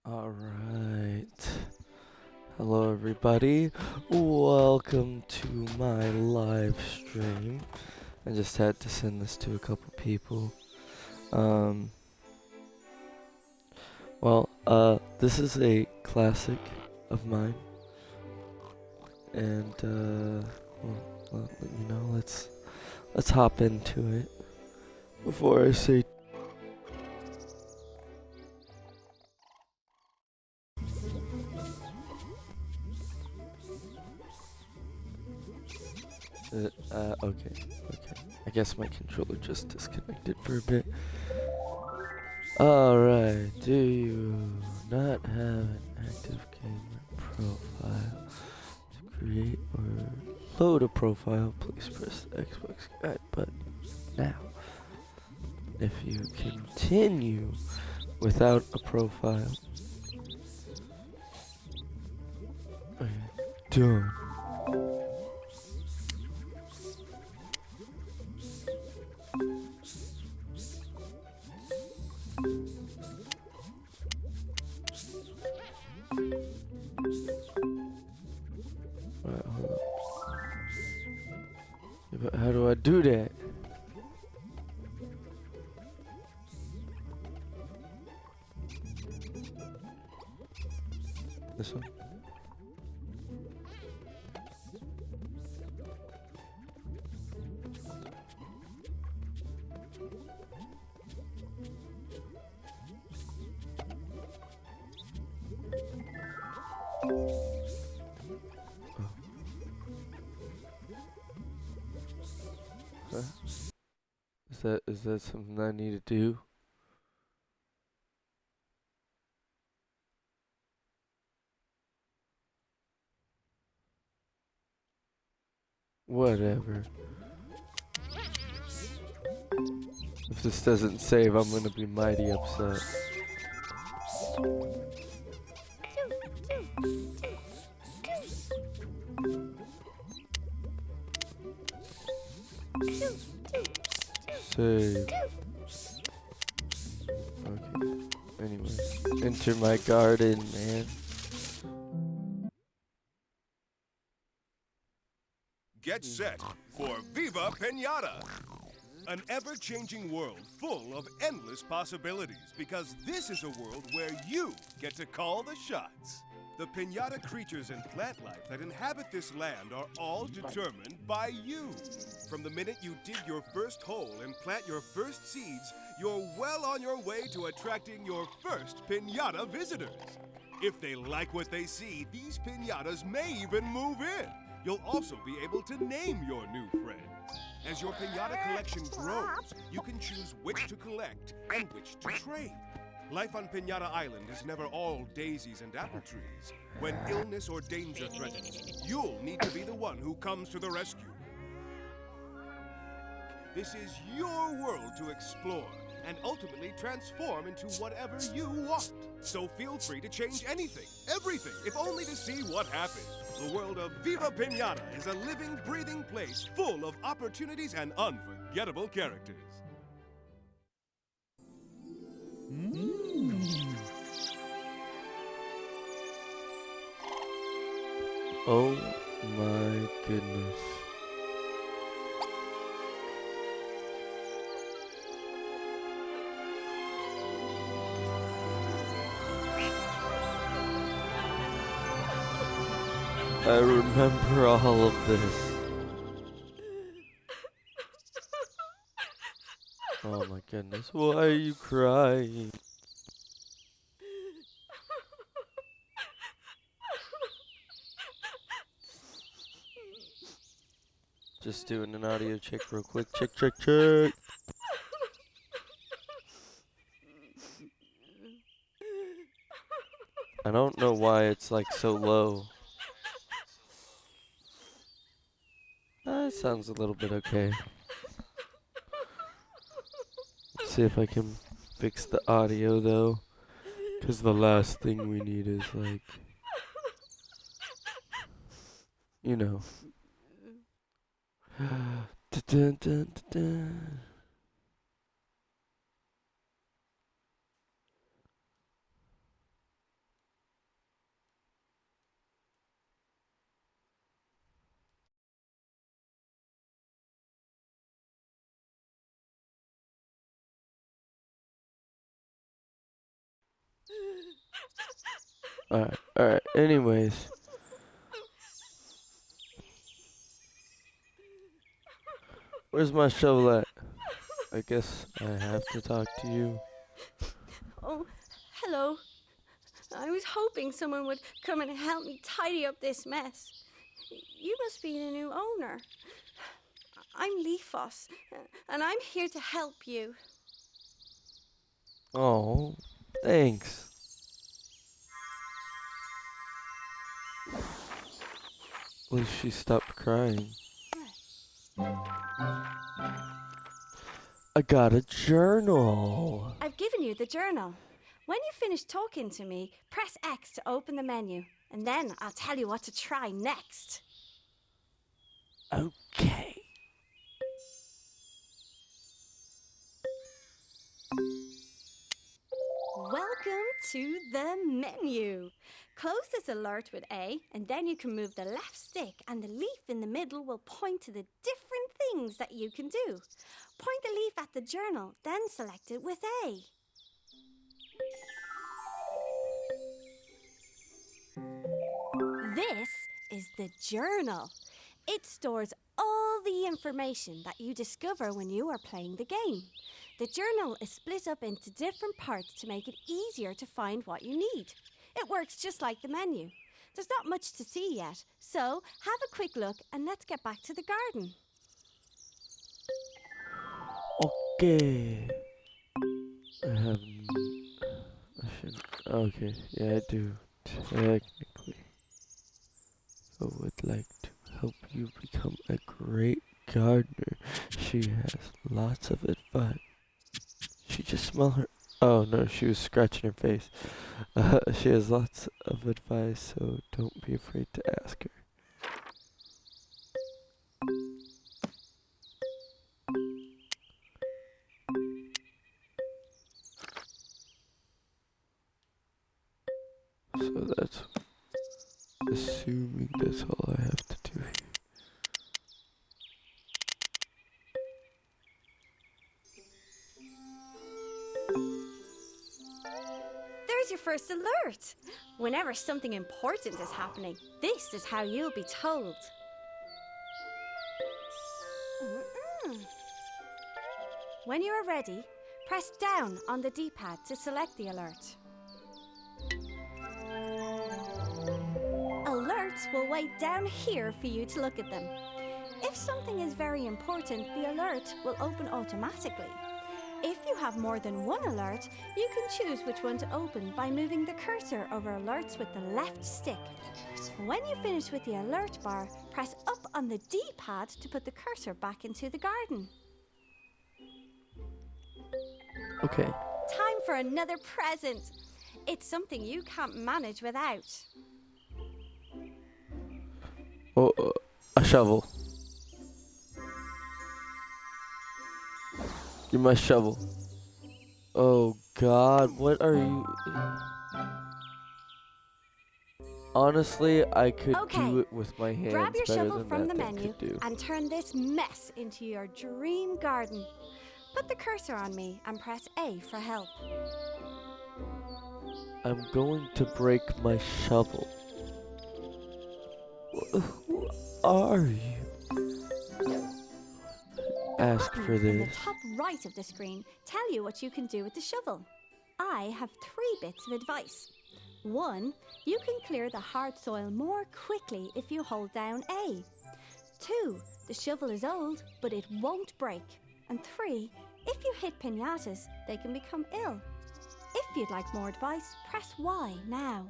Alright. Hello everybody. Welcome to my live stream. I just had to send this to a couple people. This is a classic of mine. And let's hop into it. Before I say okay. I guess my controller just disconnected for a bit. Alright, do you not have an active gamer profile? To create or load a profile, please press the Xbox guide button now. If you continue without a profile, done. Alright, hold up. Yeah, but how do I do that? This one? Huh? Is that something I need to do? Whatever. If this doesn't save, I'm gonna be mighty upset. Save. Okay. Anyway, enter my garden, man. Get set for Viva Pinata! An ever-changing world full of endless possibilities, because this is a world where you get to call the shots. The pinata creatures and plant life that inhabit this land are all determined by you. From the minute you dig your first hole and plant your first seeds, you're well on your way to attracting your first pinata visitors. If they like what they see, these pinatas may even move in. You'll also be able to name your new friends. As your pinata collection grows, you can choose which to collect and which to trade. Life on Pinata Island is never all daisies and apple trees. When illness or danger threatens, you'll need to be the one who comes to the rescue. This is your world to explore and ultimately transform into whatever you want. So feel free to change anything, everything, if only to see what happens. The world of Viva Pinata is a living, breathing place full of opportunities and unforgettable characters. Oh my goodness. I remember all of this. Oh my goodness, why are you crying? Just doing an audio check real quick. Check, check, check. I don't know why it's like so low. It sounds a little bit okay. Let's see if I can fix the audio though. Because the last thing we need is like, you know. Dun, dun, dun, dun. Alright. Anyways. Where's my shovel at? I guess I have to talk to you. Oh, hello. I was hoping someone would come and help me tidy up this mess. You must be the new owner. I'm Leafos, and I'm here to help you. Oh, thanks. At least she stopped crying. I got a journal. I've given you the journal. When you finish talking to me, press X to open the menu, and then I'll tell you what to try next. Okay. Welcome to the menu. Close this alert with A, and then you can move the left stick, and the leaf in the middle will point to the different things that you can do. Point the leaf at the journal, then select it with A. This is the journal. It stores all the information that you discover when you are playing the game. The journal is split up into different parts to make it easier to find what you need. It works just like the menu. There's not much to see yet, so have a quick look and let's get back to the garden. Okay. I should. Okay, yeah, I do. Technically. I would like to help you become a great gardener. She has lots of advice. She just smell her. Oh no, she was scratching her face. She has lots of advice, so don't be afraid to ask her. So that's assuming that's all I have to do here. There's your first alert. Whenever something important is happening, this is how you'll be told. When you are ready, press down on the D-pad to select the alert. Alerts will wait down here for you to look at them. If something is very important, the alert will open automatically. If you have more than one alert, you can choose which one to open by moving the cursor over alerts with the left stick. When you finish with the alert bar, press up on the D-pad to put the cursor back into the garden. Okay. Time for another present. It's something you can't manage without. Oh, a shovel. You're my shovel. Oh God, what are you? Honestly, I could do it with my hands grab your better shovel than from that the thing menu could do. and turn this mess into your dream garden. Put the cursor on me and press A for help. I'm going to break my shovel. Who are you? Ask for Buttons in the this. top right of the screen tell you what you can do with the shovel. I have 3 bits of advice. 1, you can clear the hard soil more quickly if you hold down A. 2, the shovel is old, but it won't break. And 3, if you hit pinatas, they can become ill. If you'd like more advice, press Y now.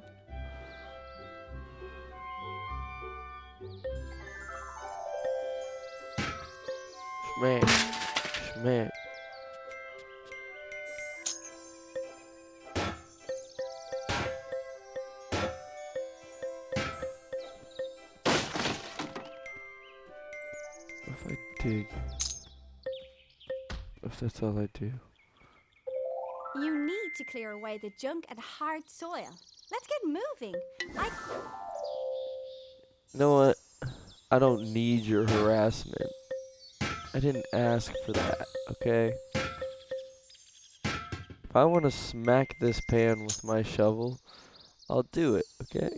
Smack. Smack. dig. If that's all I do. You need to clear away the junk and hard soil. Let's get moving. You know what? I don't need your harassment. I didn't ask for that, okay? If I want to smack this pan with my shovel, I'll do it, okay?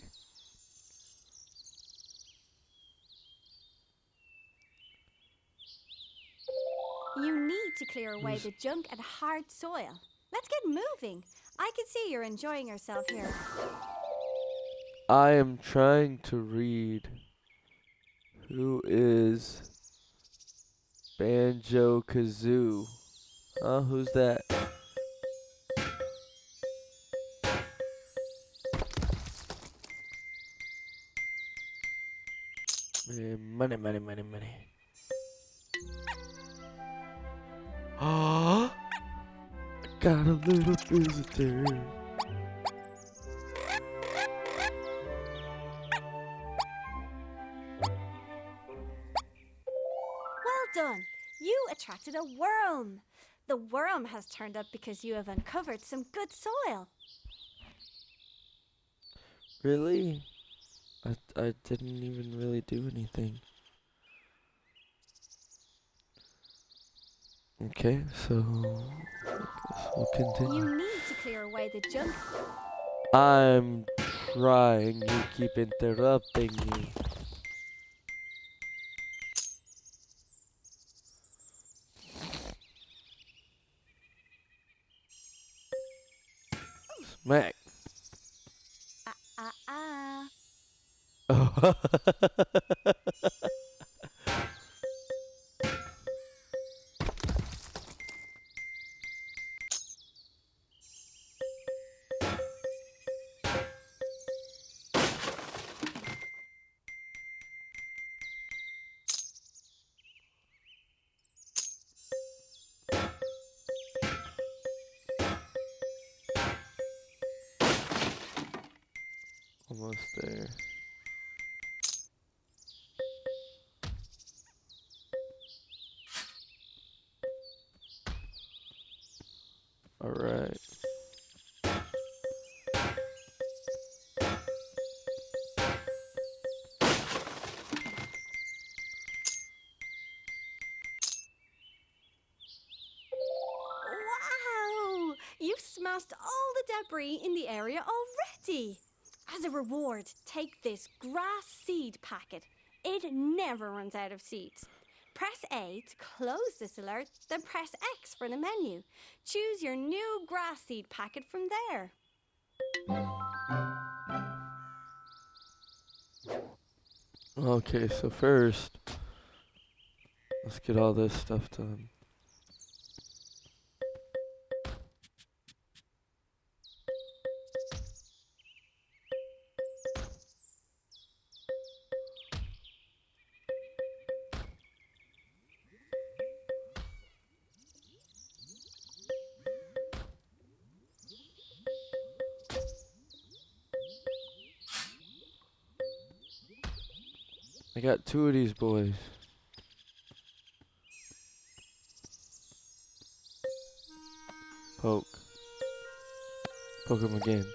You need to clear away the junk and hard soil. Let's get moving. I can see you're enjoying yourself here. I am trying to read. Who is Banjo Kazoo? Huh? Who's that? Money, money, money, money. Ah! Got a little visitor. Well done. You attracted a worm. The worm has turned up because you have uncovered some good soil. Really? I didn't even really do anything. Okay, so I guess we'll continue. You need to clear away the junk. I'm trying. You keep interrupting me. Smack. Oh. Almost there. All right. Wow! You've smashed all the debris in the area already. As a reward, take this grass seed packet. It never runs out of seeds. Press A to close this alert, then press X for the menu. Choose your new grass seed packet from there. Okay, so first, let's get all this stuff done. I got 2 of these boys. Poke. Poke him again.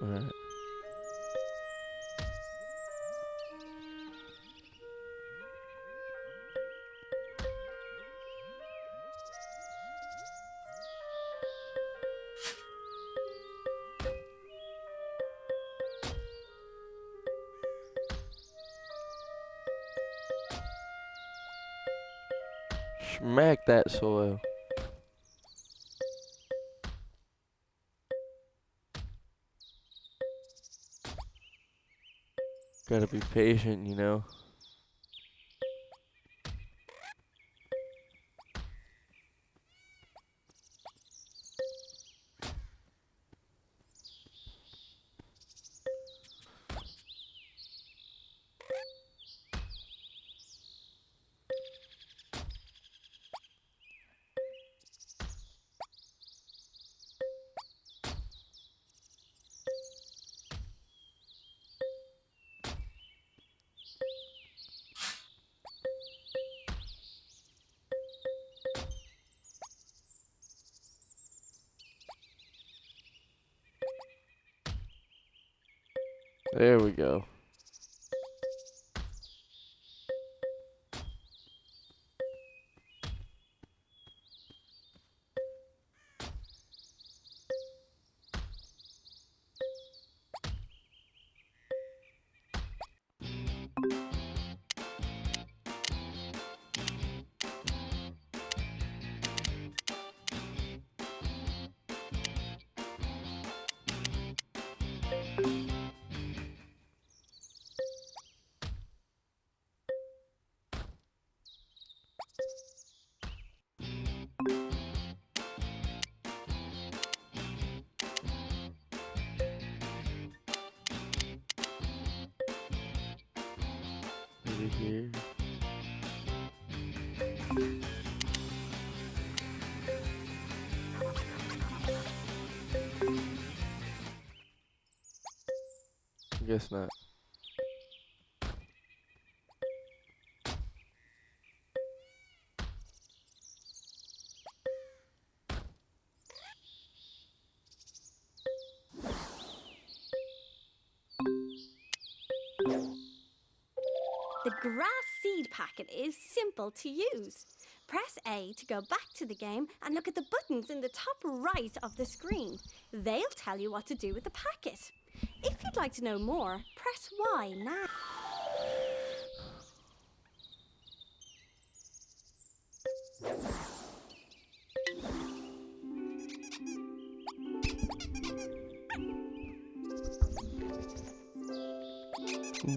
Alright. Smack that soil. Gotta be patient, you know. There we go. Maybe here. I guess not. The grass seed packet is simple to use. Press A to go back to the game and look at the buttons in the top right of the screen. They'll tell you what to do with the packet. If you'd like to know more, press Y now.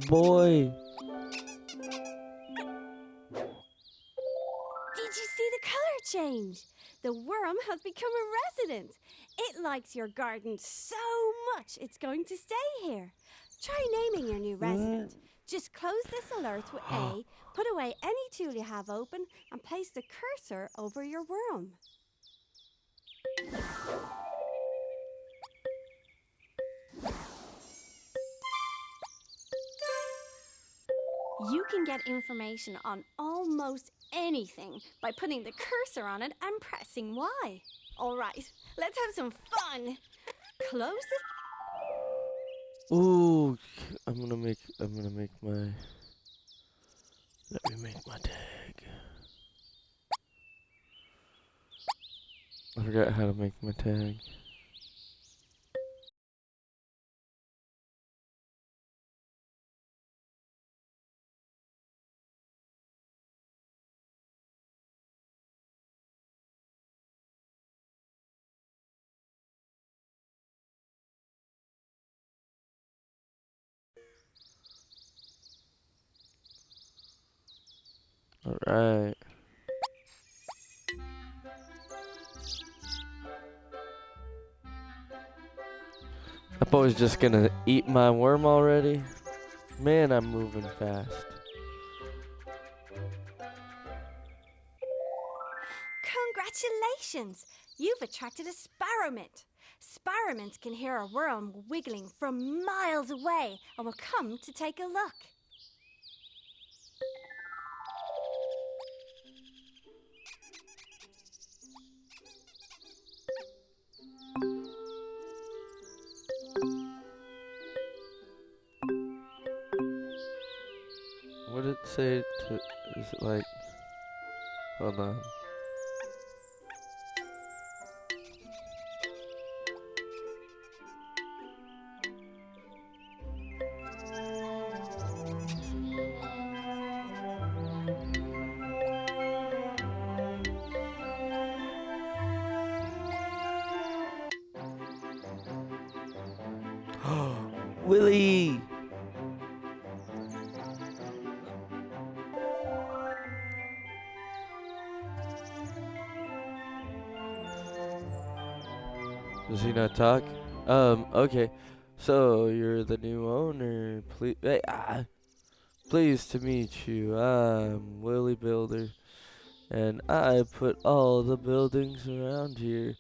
Boy. Did you see the colour change? The worm has become a resident. It likes your garden so much it's going to stay here. Try naming your new resident. Just close this alert with A, put away any tool you have open, and place the cursor over your worm. You can get information on almost anything by putting the cursor on it and pressing Y. All right, let's have some fun. Close this. Ooh, I'm gonna make my, let me make my tag. I forgot how to make my tag. Alright. That boy's just gonna eat my worm already? Man, I'm moving fast. Congratulations! You've attracted a sparrowmint. Sparrowmints can hear a worm wiggling from miles away and will come to take a look. What did it say to, is it like, hold on. Willie! Does he not talk? Okay. So, you're the new owner. Pleased to meet you. I'm Willie Builder, and I put all the buildings around here.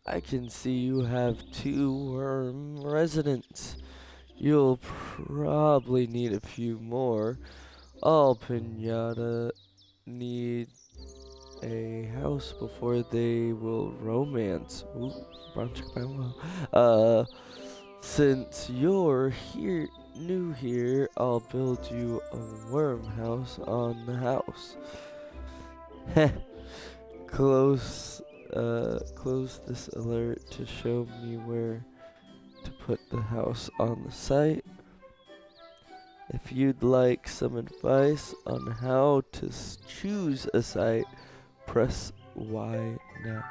I can see you have 2 worm residents. You'll probably need a few more. All pinata need a house before they will romance. Ooh, since you're here, new here, I'll build you a worm house on the house. Heh. Close this alert to show me where to put the house on the site. If you'd like some advice on how to choose a site, press Y now.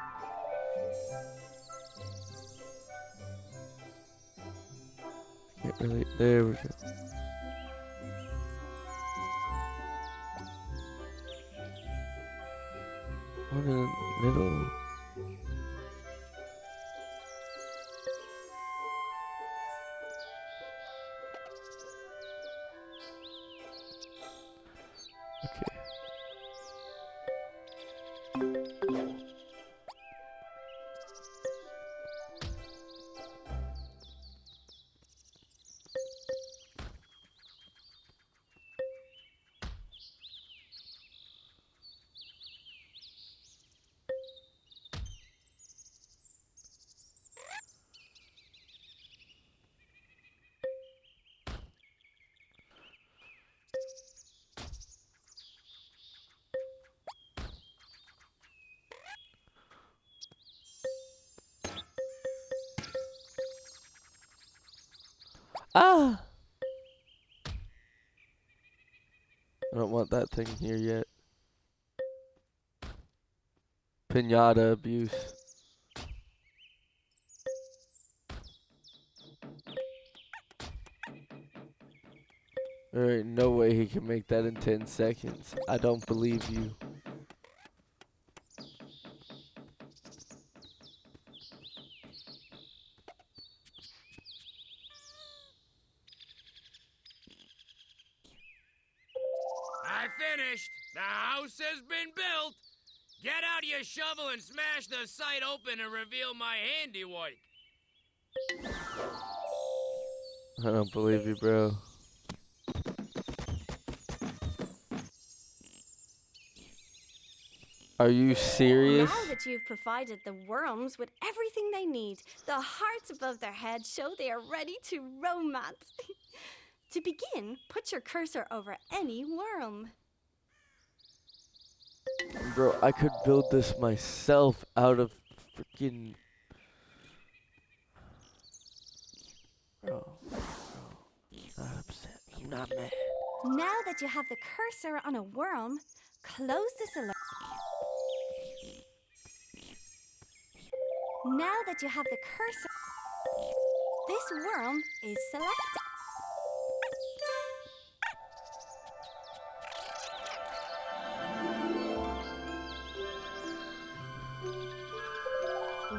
Can't really. There we go. One in the middle. Okay. Ah! I don't want that thing here yet. Pinata abuse. There ain't no way he can make that in 10 seconds. I don't believe you. I finished. The house has been built. Get out your shovel and smash the site open and reveal my handiwork. I don't believe you, bro. Are you serious? Now that you've provided the worms with everything they need, the hearts above their heads show they are ready to romance. To begin, put your cursor over any worm. Bro, I could build this myself out of freaking... Bro, not upset. I'm not mad. Now that you have the cursor on a worm, close this alert. Now that you have the cursor, this worm is selected.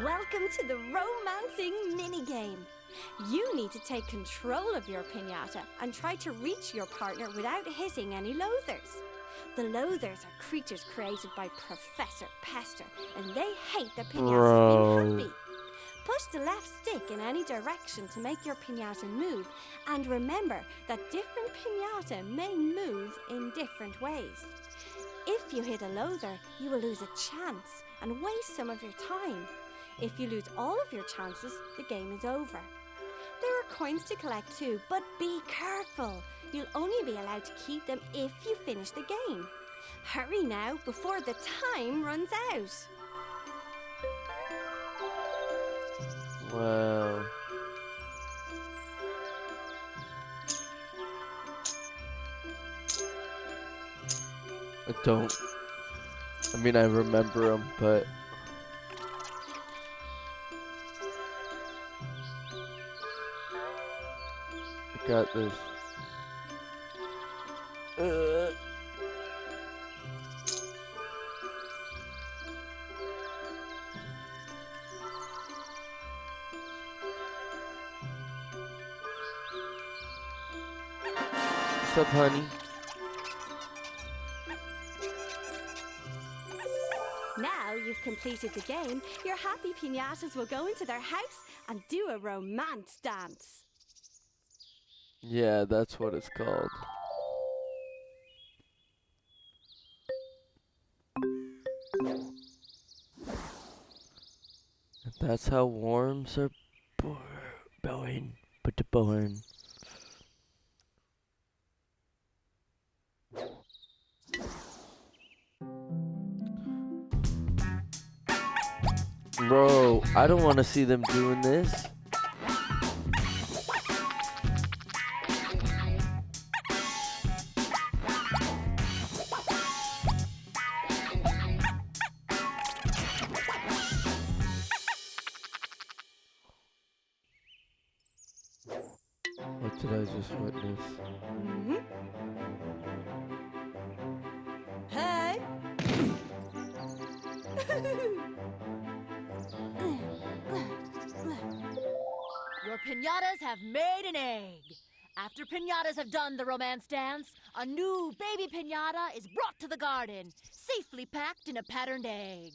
Welcome to the romancing minigame. You need to take control of your piñata and try to reach your partner without hitting any loathers. The loathers are creatures created by Professor Pester, and they hate the piñata being happy. Push the left stick in any direction to make your piñata move, and remember that different piñata may move in different ways. If you hit a loather, you will lose a chance and waste some of your time. If you lose all of your chances, the game is over. There are coins to collect too, but be careful. You'll only be allowed to keep them if you finish the game. Hurry now before the time runs out. Wow. I mean, I remember them, but... I got this. What's up, honey? Now you've completed the game, your happy piñatas will go into their house and do a romance dance. Yeah, that's what it's called. That's how worms are born. Bro, I don't want to see them doing this. What did I just witness? Hey! Your pinatas have made an egg. After pinatas have done the romance dance, a new baby pinata is brought to the garden, safely packed in a patterned egg.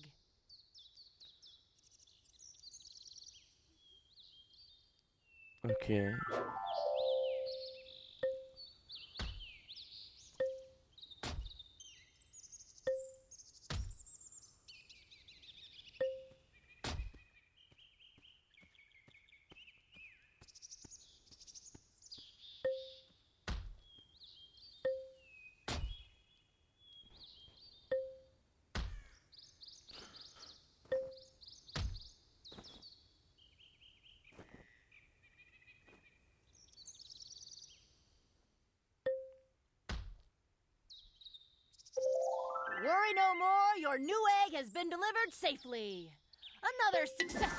Okay. Worry no more, your new egg has been delivered safely. Another success.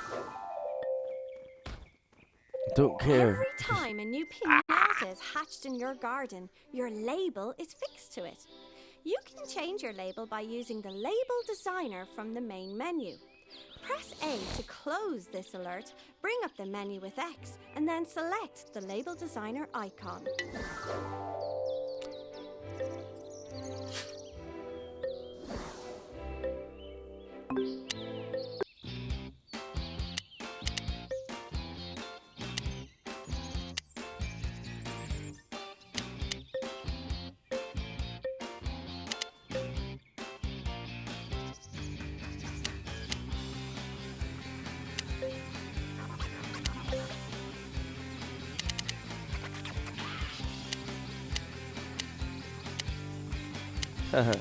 Don't care. Every time a new pinata is hatched in your garden, your label is fixed to it. You can change your label by using the label designer from the main menu. Press A to close this alert, bring up the menu with X, and then select the label designer icon. Haha.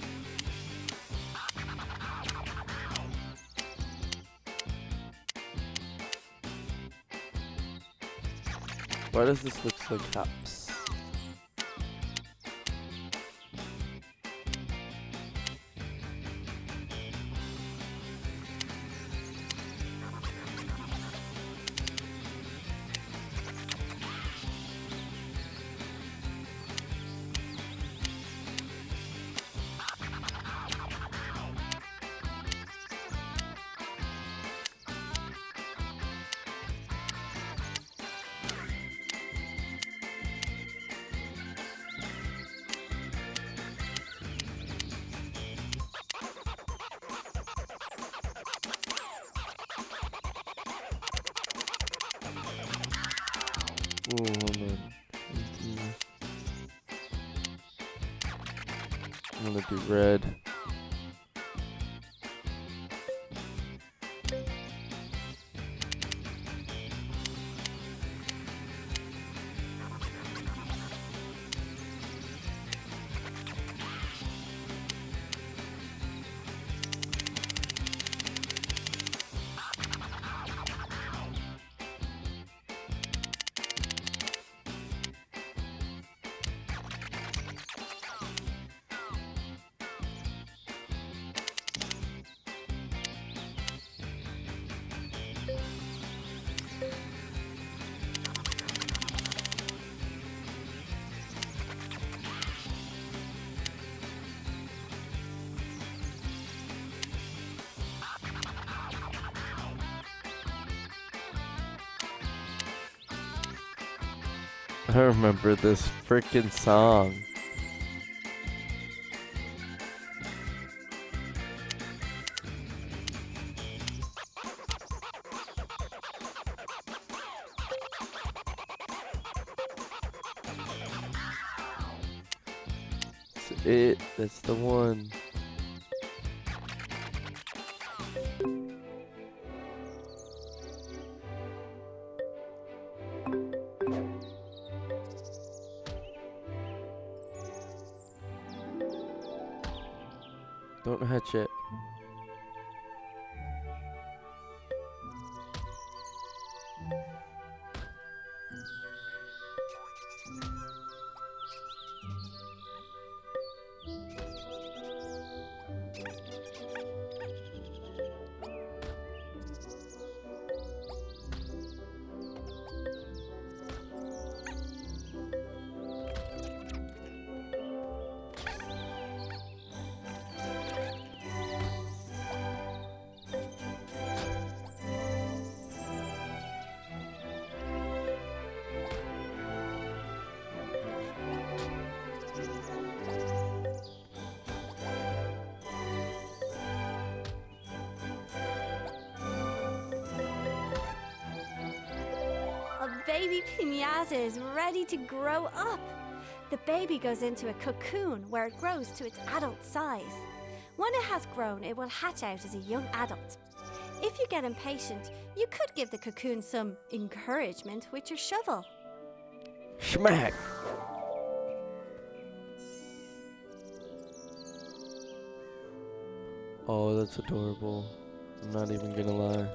Why does this look like caps? Oh, hold on. I'm gonna do red. I remember this frickin' song. That's it. That's the one. Don't hatch it. baby pinata is ready to grow up. The baby goes into a cocoon where it grows to its adult size. When it has grown, it will hatch out as a young adult. If you get impatient, you could give the cocoon some encouragement with your shovel. Schmack! Oh, that's adorable. I'm not even gonna lie.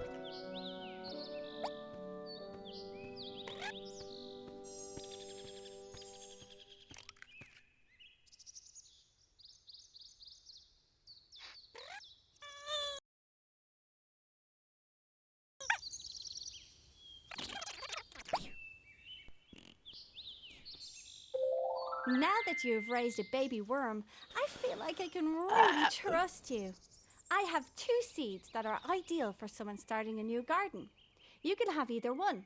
Now that you have raised a baby worm, I feel like I can really trust you. I have 2 seeds that are ideal for someone starting a new garden. You can have either one.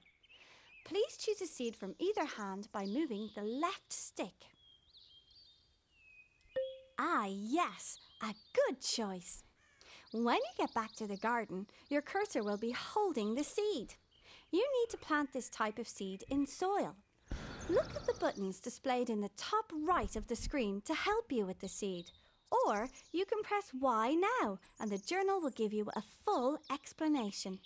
Please choose a seed from either hand by moving the left stick. Ah, yes, a good choice. When you get back to the garden, your cursor will be holding the seed. You need to plant this type of seed in soil. Look at the buttons displayed in the top right of the screen to help you with the seed. Or you can press Y now and the journal will give you a full explanation.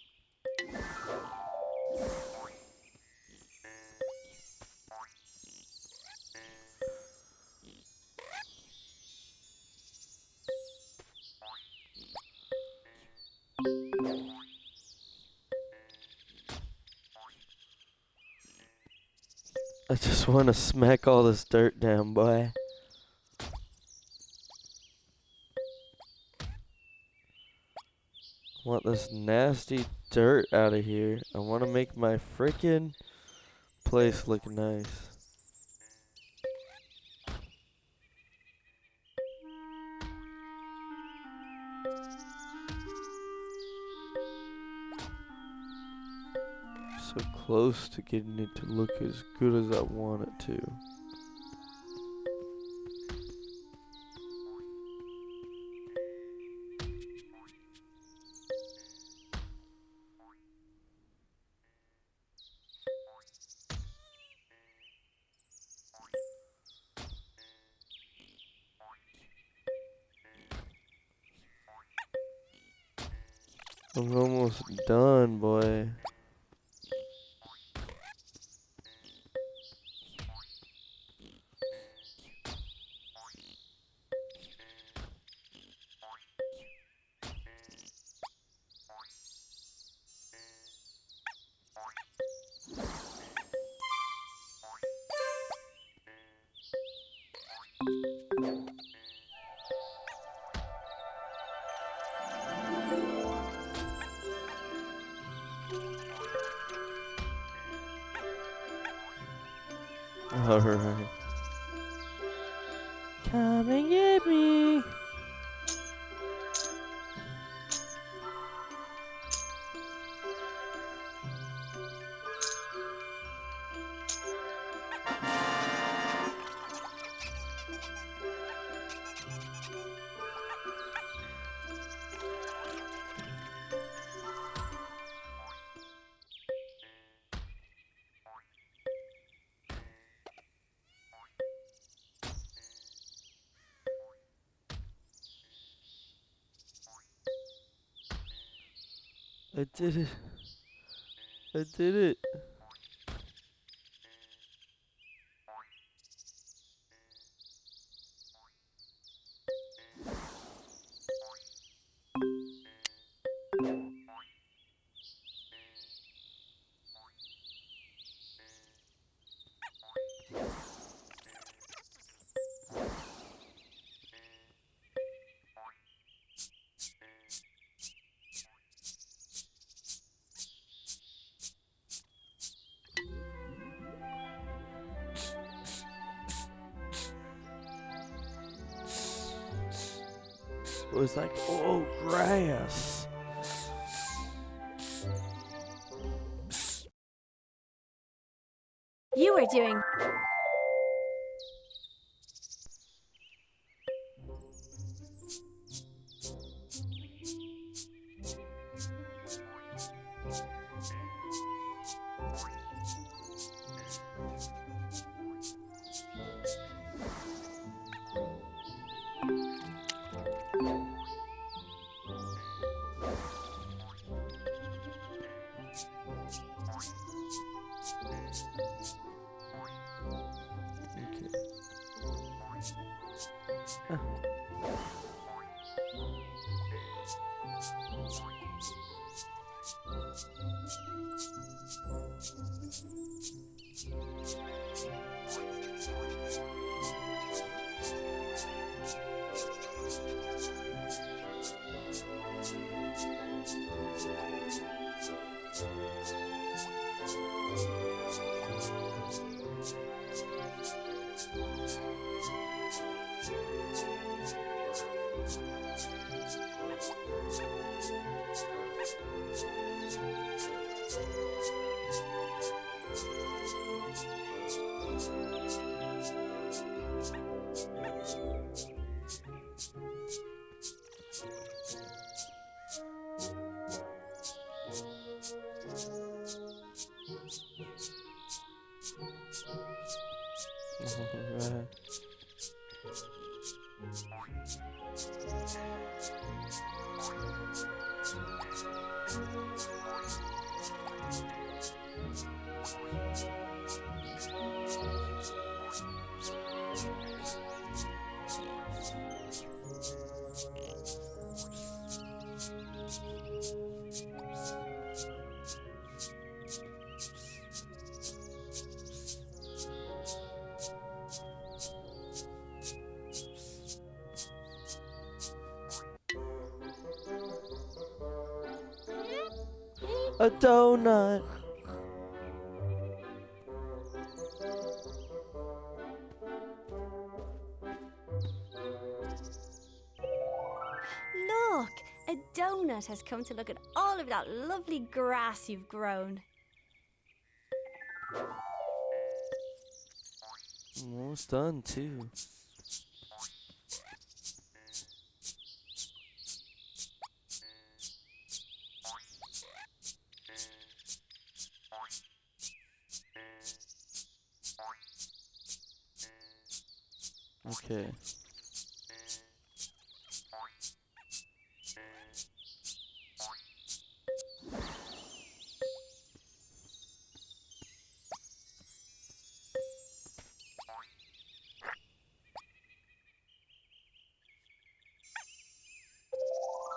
I just want to smack all this dirt down, boy. I want this nasty dirt out of here. I want to make my frickin' place look nice. So close to getting it to look as good as I want it to. I'm almost done, boy. Alright. Come and get me. I did it. I did it. It was like, oh, grass. You are doing... Alright. A donut. Look, a donut has come to look at all of that lovely grass you've grown. Almost done too. Okay.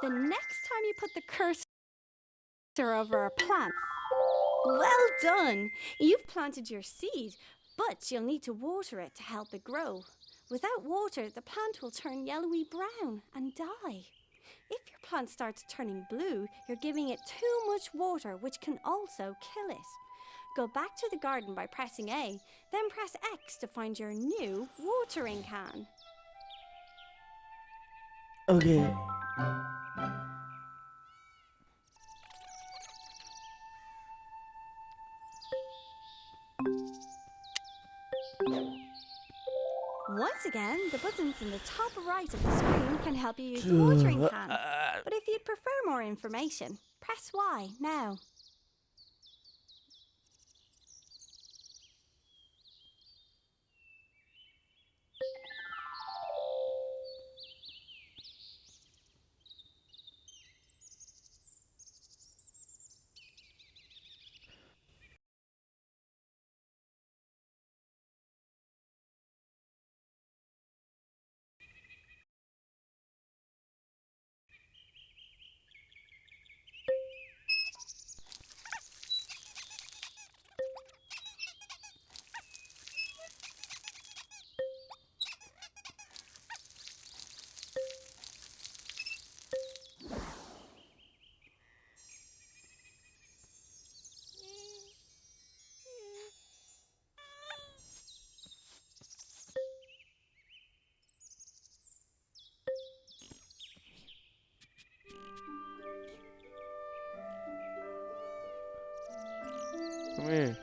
The next time you put the cursor over a plant, well done! You've planted your seed, but you'll need to water it to help it grow. Without water, the plant will turn yellowy brown and die. If your plant starts turning blue, you're giving it too much water, which can also kill it. Go back to the garden by pressing A, then press X to find your new watering can. Okay. Once again, the buttons in the top right of the screen can help you use the watering can. But if you'd prefer more information, press Y now. Come here.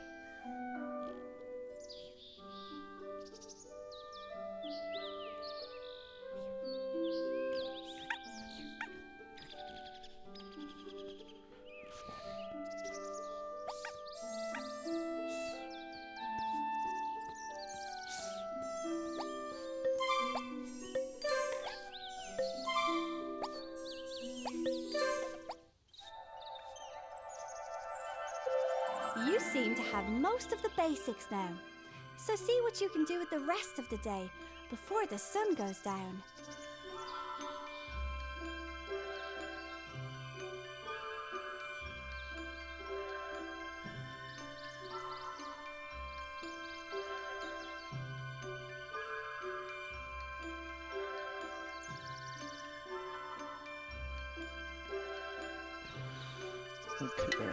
You seem to have most of the basics now. So see what you can do with the rest of the day before the sun goes down. Okay.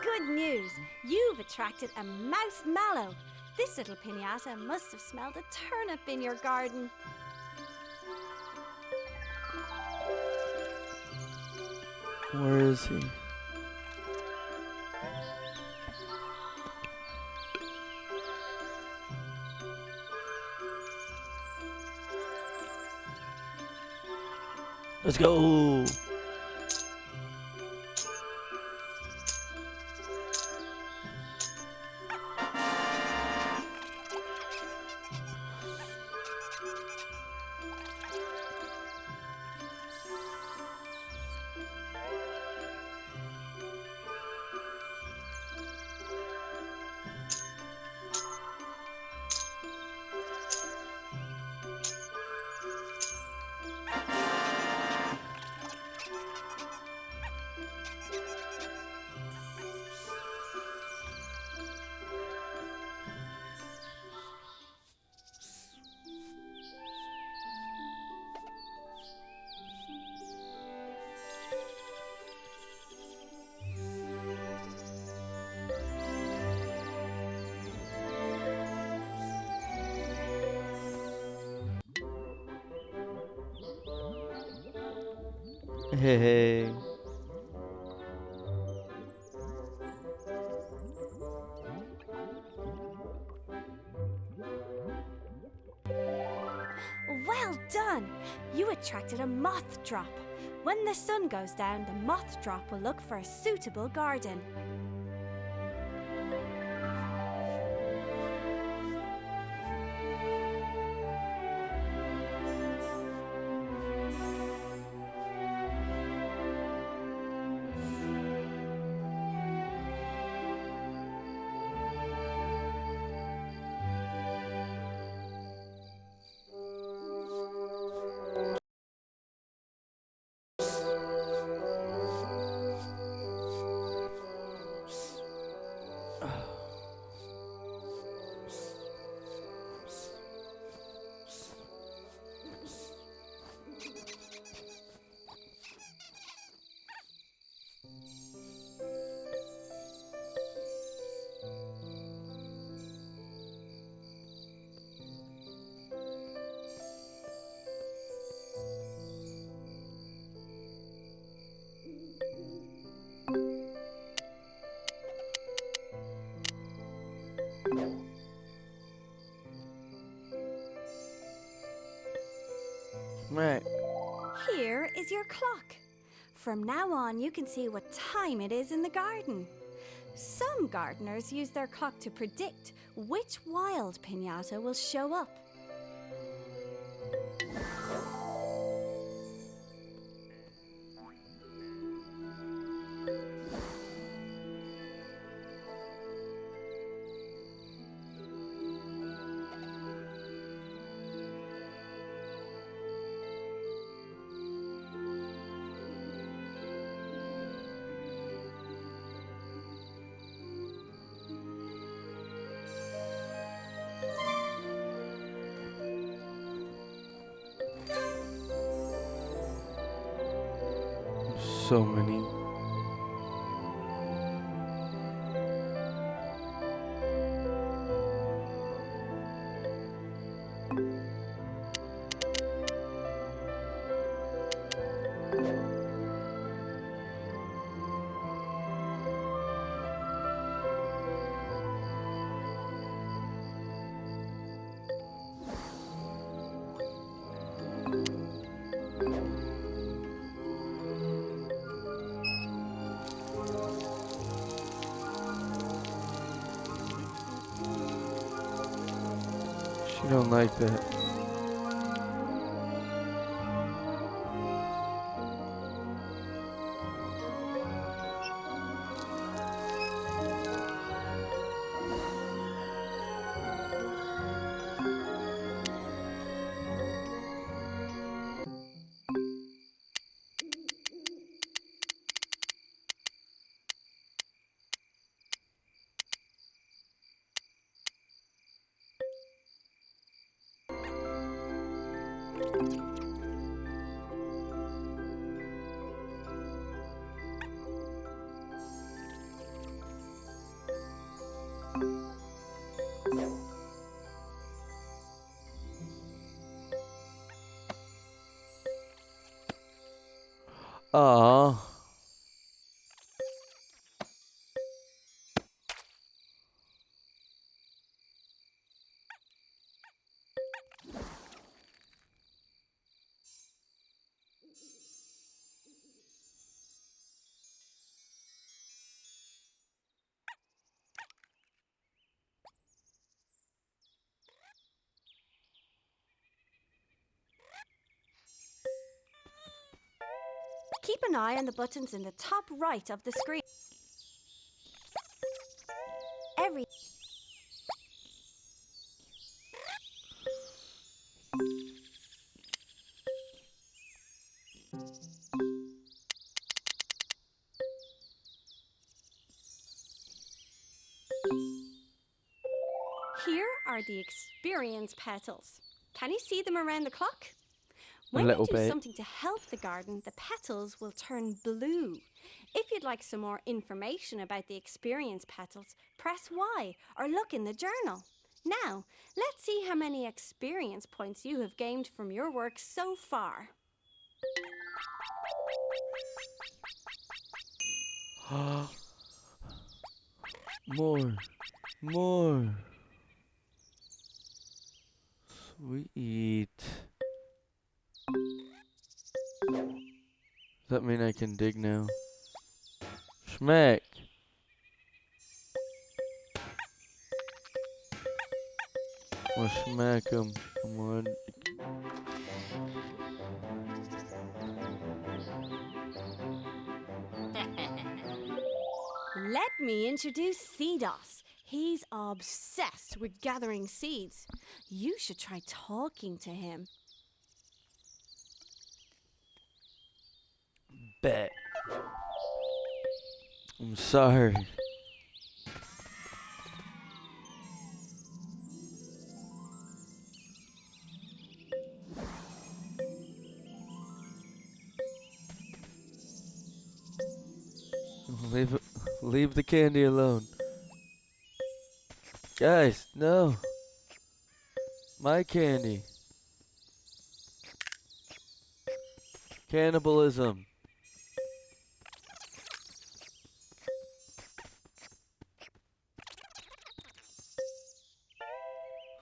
Good news! You've attracted a mouse mallow. This little pinata must have smelled a turnip in your garden. Where is he? Let's go. Hey. Well done! You attracted a moth drop. When the sun goes down, the moth drop will look for a suitable garden. Right. Here is your clock. From now on, you can see what time it is in the garden. Some gardeners use their clock to predict which wild pinata will show up. So many. You don't like that. Aww. Keep an eye on the buttons in the top right of the screen. Every Here are the experience petals. Can you see them around the clock? When you little do bit. something to help the garden, the petals will turn blue. If you'd like some more information about the experience petals, press Y or look in the journal. Now, let's see how many experience points you have gained from your work so far. More. More. Sweet. Does that mean I can dig now? Schmack. I'll smack him. Come on. Let me introduce Seedos. He's obsessed with gathering seeds. You should try talking to him. Bet. I'm sorry. Leave the candy alone. Guys, no. My candy. Cannibalism.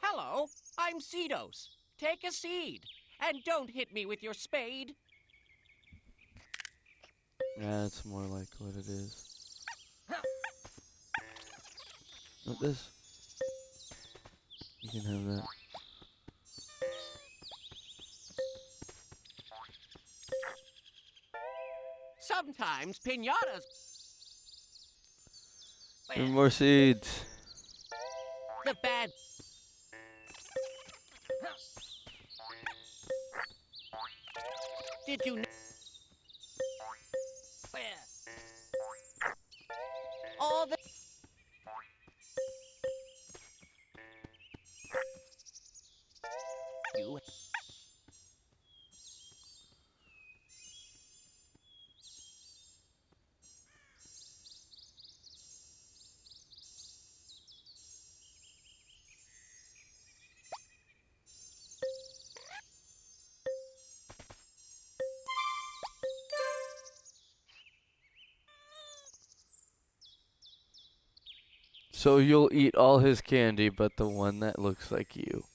Hello, I'm Cedos. Take a seed. And don't hit me with your spade. Yeah, that's more like what it is. Not this. You can have that. Sometimes pinatas... And more seeds. The bad... Did you know... All the... You... So you'll eat all his candy, but the one that looks like you.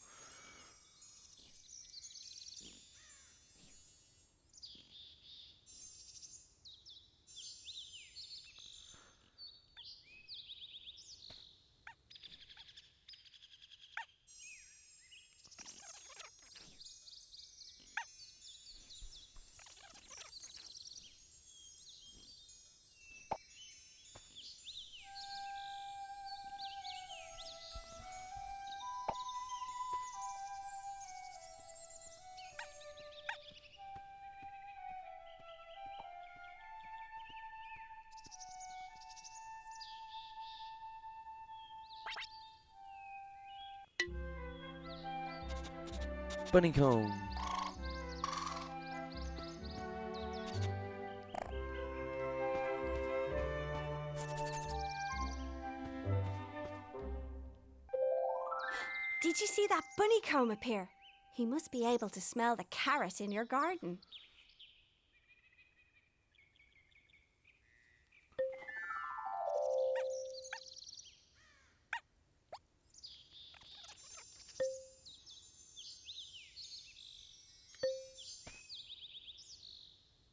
bunny comb. Did you see that bunny comb appear? He must be able to smell the carrot in your garden.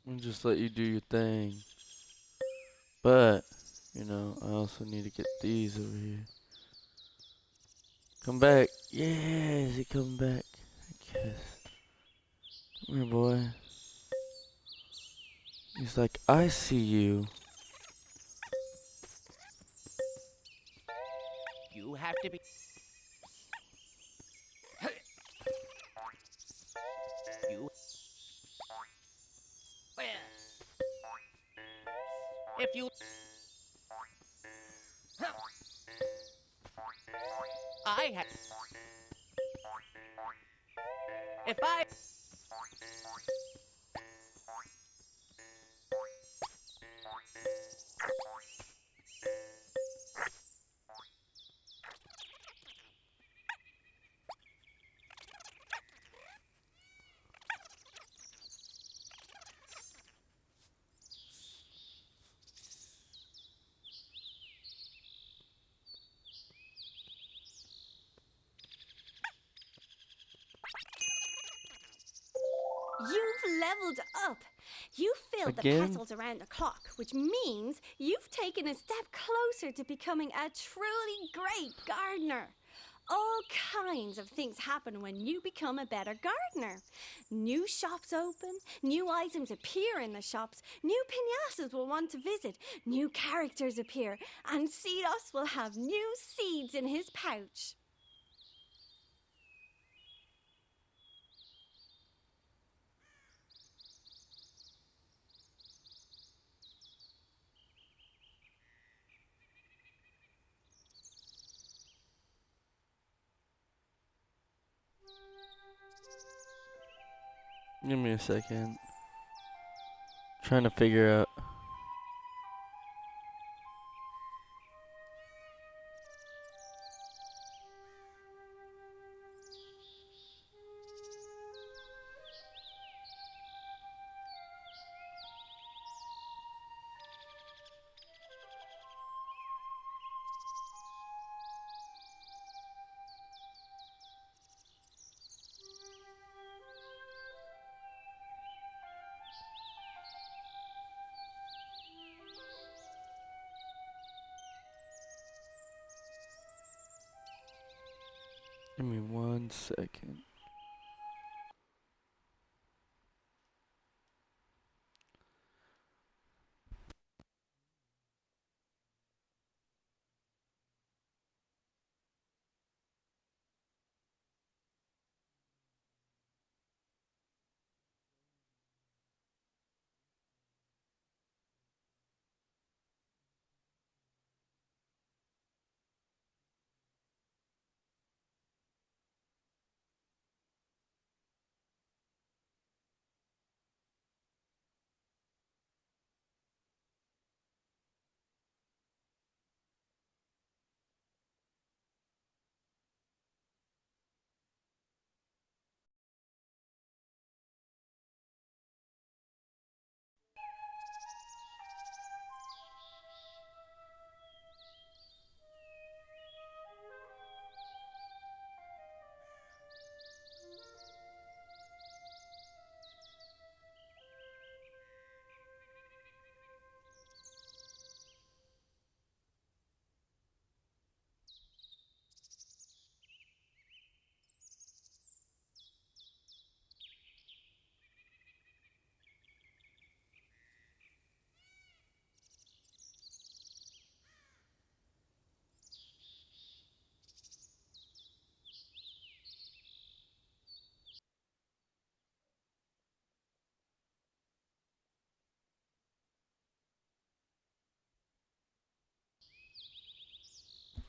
I'll just let you do your thing. But, you know, I also need to get these over here. Come back. Yeah, is he coming back? I guess. Come here, boy. He's like, I see you. You have to be. You. If you. I have. If I. You've leveled up. You filled Again? the petals around the clock, which means you've taken a step closer to becoming a truly great gardener. All kinds of things happen when you become a better gardener. New shops open, new items appear in the shops, new pinatas will want to visit, new characters appear, and Cedos will have new seeds in his pouch. Give me a second. Trying to figure out. Give me 1 second.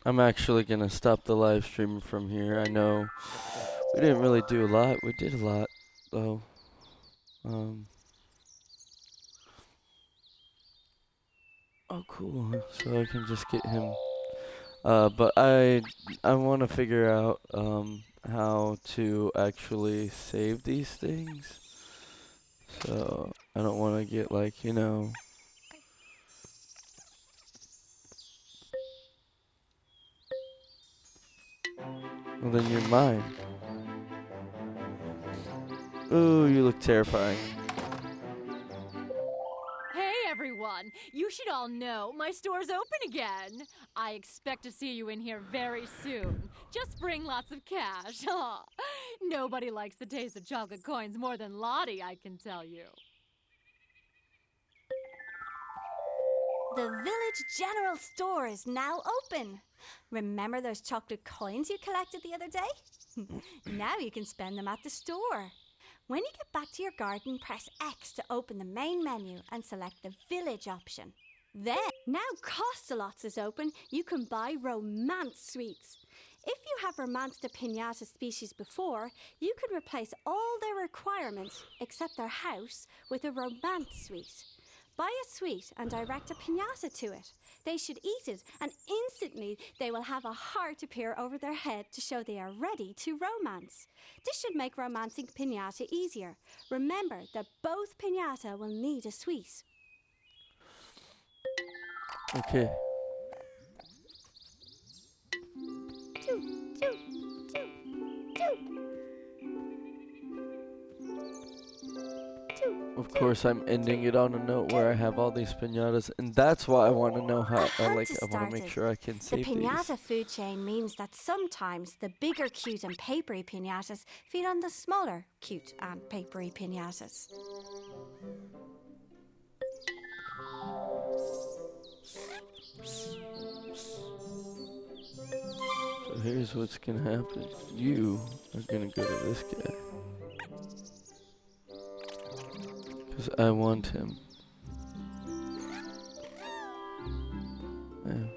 I'm actually gonna stop the live stream from here. I know We didn't really do a lot. We did a lot, though. Oh, cool. So I can just get him. But I want to figure out how to actually save these things. So I don't want to get like, you know. Well, then you're mine. Ooh, you look terrifying. Hey everyone! You should all know my store's open again. I expect to see you in here very soon. Just bring lots of cash. Nobody likes the taste of chocolate coins more than Lottie, I can tell you. The village general store is now open. Remember those chocolate coins you collected the other day? Now you can spend them at the store. When you get back to your garden, press X to open the main menu and select the village option. Then, now Cost-a-Lots is open, you can buy romance sweets. If you have romanced a pinata species before, you could replace all their requirements, except their house, with a romance sweet. Buy a sweet and direct a pinata to it. They should eat it, and instantly they will have a heart appear over their head to show they are ready to romance. This should make romancing pinata easier. Remember that both pinata will need a sweet. Okay. Of course, I'm ending it on a note where I have all these pinatas, and that's why I want to know how. I want to make sure I can The save pinata these. food chain means that sometimes the bigger, cute and papery pinatas feed on the smaller, cute and papery pinatas. So here's what's gonna happen. You are gonna go to this guy. Because I want him. Yeah.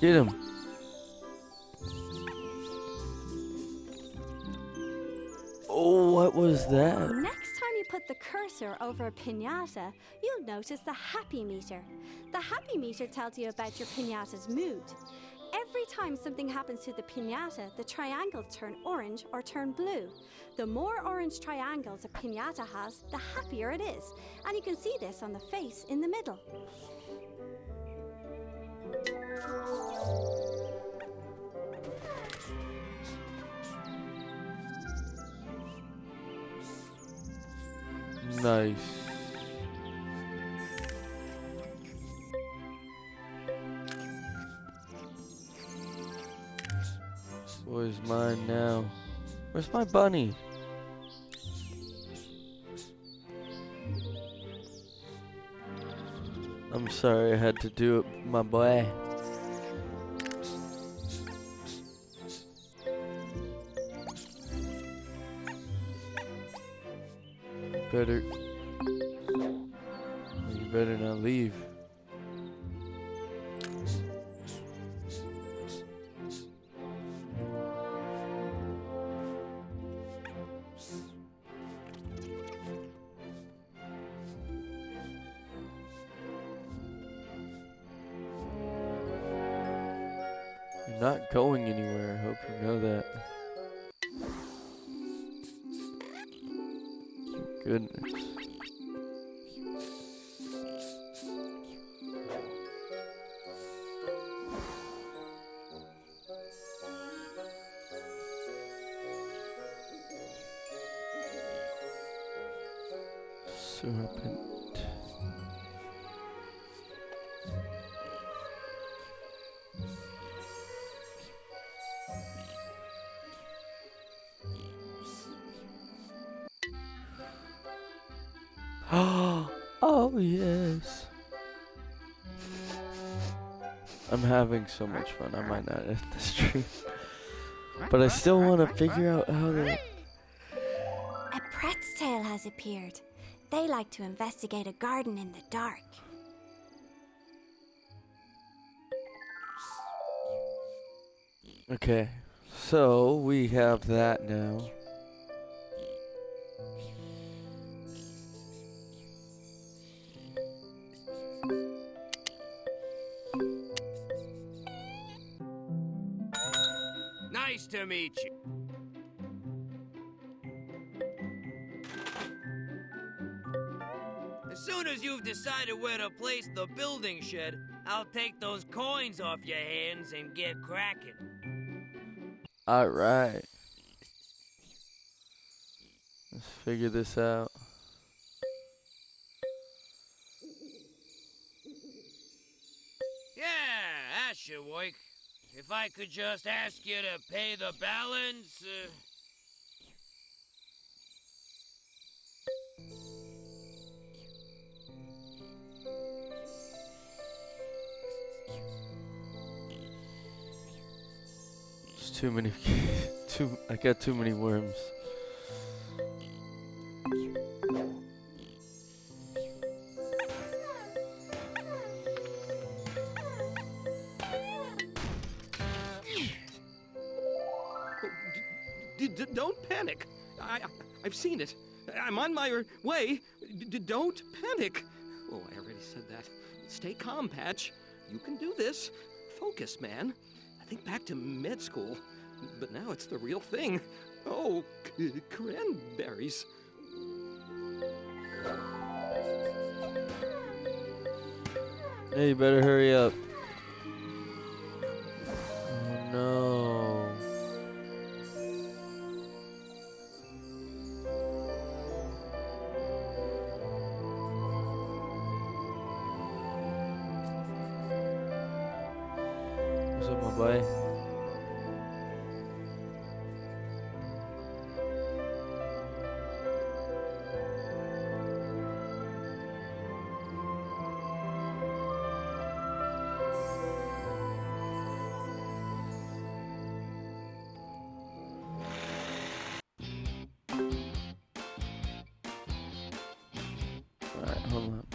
Get him. Oh, what was that? Next time you put the cursor over a pinata, you'll notice the happy meter. The happy meter tells you about your pinata's mood. Every time something happens to the pinata, the triangles turn orange or turn blue. The more orange triangles a pinata has, the happier it is. And you can see this on the face in the middle. Nice. Boy's mine now. Where's my bunny? I'm sorry I had to do it, my boy. You better not leave. You're not going anywhere. I hope you know that. Goodness. Serpent. Oh yes. I'm having so much fun. I might not end the stream, but I still want to figure out how to. A pret's tail has appeared. They like to investigate a garden in the dark. Okay, So we have that now. Nice to meet you. As soon as you've decided where to place the building shed, I'll take those coins off your hands and get cracking. All right. Let's figure this out. Yeah, that should work. If I could just ask you to pay the balance. It's too many. I got too many worms. Don't panic. I've seen it. I'm on my way. Don't panic. Oh, I already said that. Stay calm, Patch. You can do this. Focus, man. I think back to med school. But now it's the real thing. Oh, cranberries. Hey, you better hurry up. Oh no. What's up, my boy? Alright, hold on.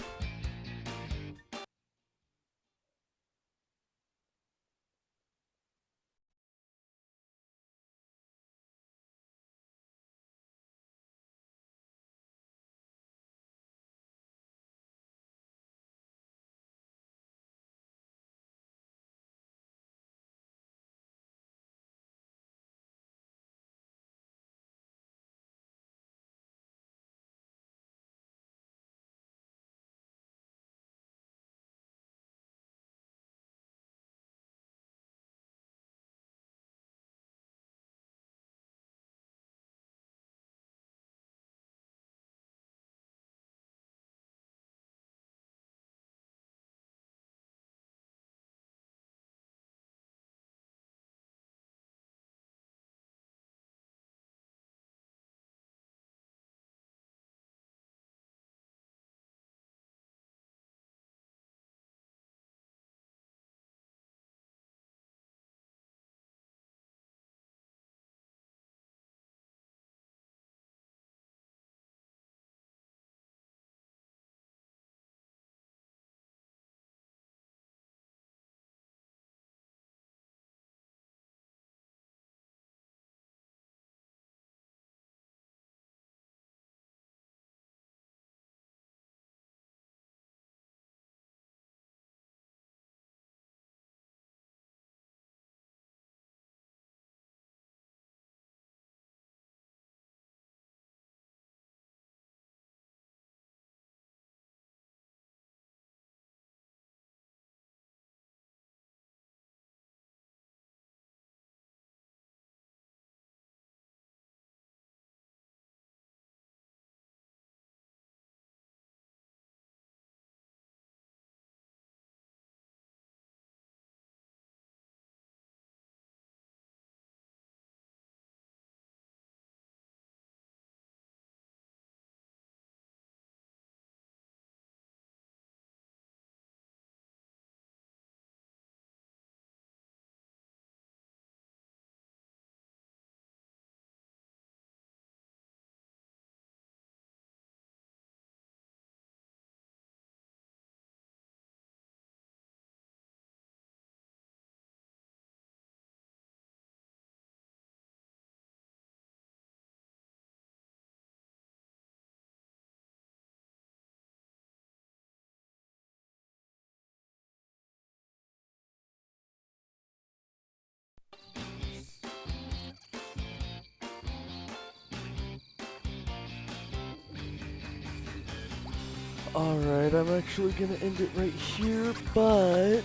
Alright, I'm actually gonna end it right here, but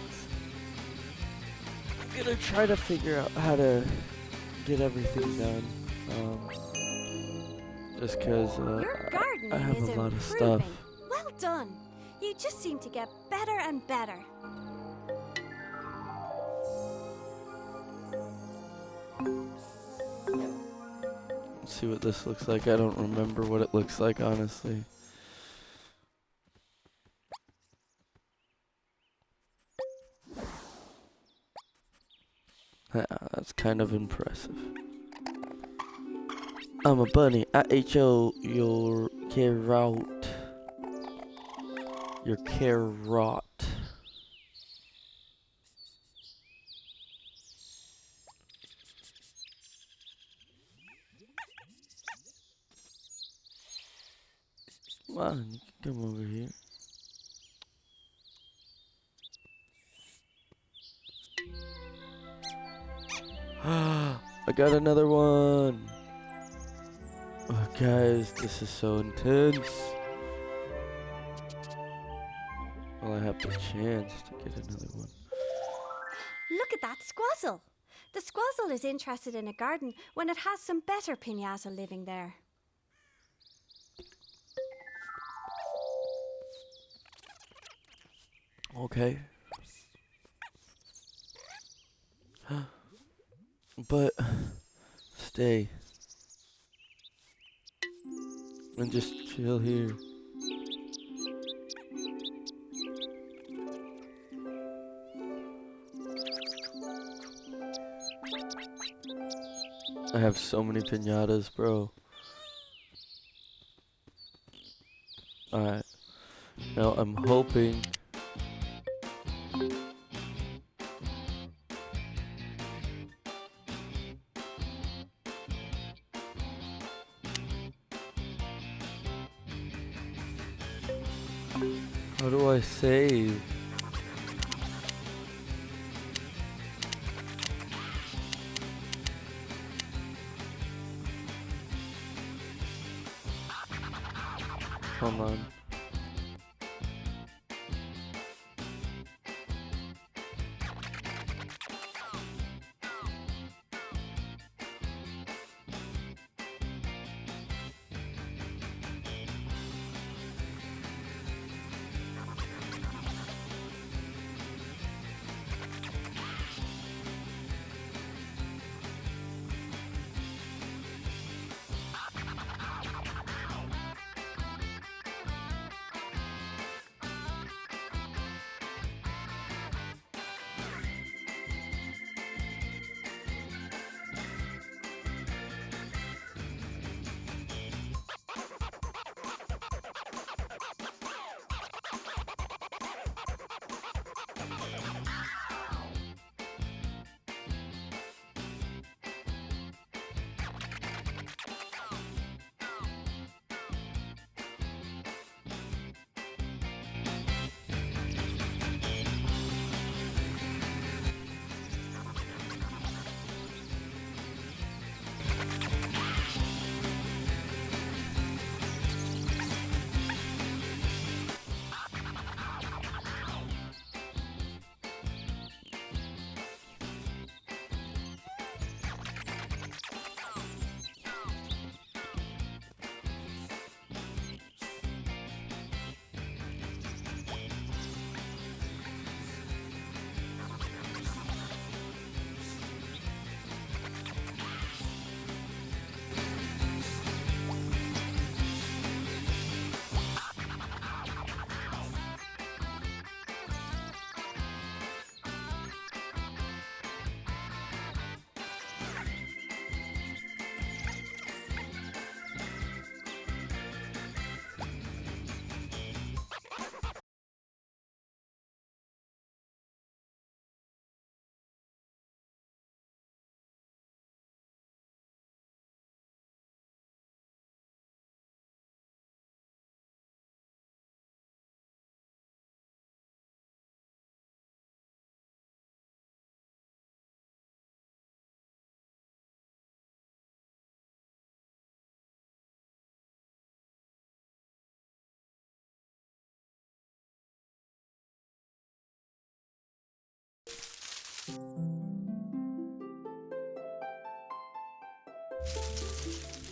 I'm gonna try to figure out how to get everything done. Just cause Your gardening I have is a lot improving. of stuff. Well done. You just seem to get better and better. Let's see what this looks like. I don't remember what it looks like, honestly. Yeah, that's kind of impressive. I'm a bunny. I ate your carrot. Your carrot. Come on, you can come over here. I got another one. Oh, guys, this is so intense. Well, I have the chance to get another one. Look at that squazzle. The squazzle is interested in a garden when it has some better pinata living there. Okay. But stay and just chill here. I have so many pinatas, bro. Alright. Now I'm hoping how do I save? Hold on.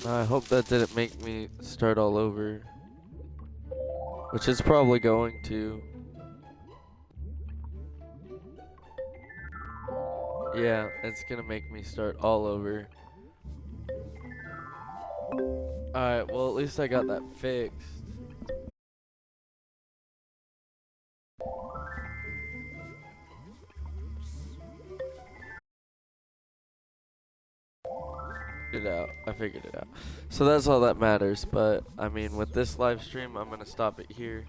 I hope that didn't make me start all over. Which it's probably going to. Yeah, it's gonna make me start all over. Alright, well at least I got that fixed. I figured it out. So that's all that matters, but I mean with this live stream I'm gonna stop it here.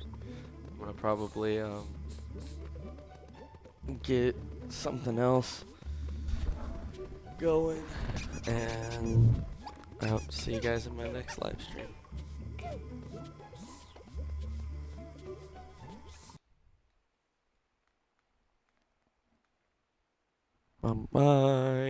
I'm gonna probably get something else going, and I hope to see you guys in my next live stream. Bye.